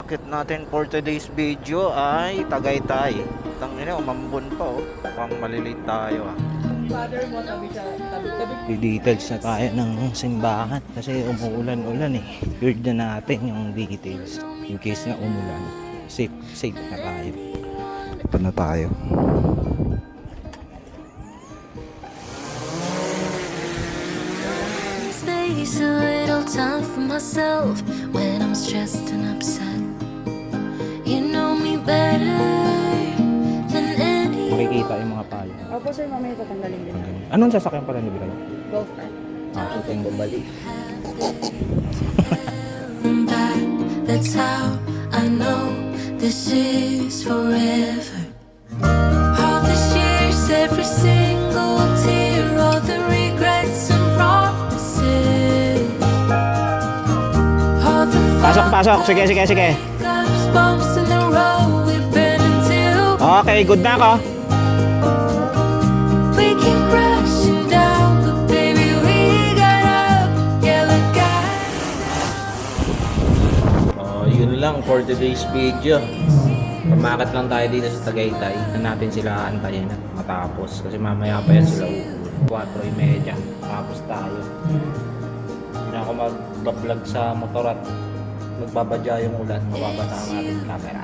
target natin for today's video ay Tagaytay. Tangina, umambon pa oh. Mukhang malilate tayo ah. Father mo, tabi siya, tabi. Details na tayo ng simbahan kasi umuulan-ulan eh. Build na natin yung details in case na umulan. Safe na tayo. Ito na tayo. Space, a little time for myself when I'm stressed and upset. You know me better than any. Makikita yung mga payo. Opo sir, mamaya tatanggalin din. Anong sasakyan pala ni Bray? Golf cart. So tingin bumalik. Back, that's how I know this is forever. All these years, every single tear, all the regrets and promises. All the Pasok. Sige. ups, bumps in the road we've been until Okay, good na ako. we keep crashing down, but baby we got up, yeah look out. Yun lang for today's video. Pamakat lang tayo dito sa Tagaytay. Natin sila antayin at matapos. Kasi mamaya pa yan sila uuwi. 4:30. Tapos tayo. Hindi na ako mag-vlog sa motor at magbabadya yung ulan. Mababasa ang ating camera.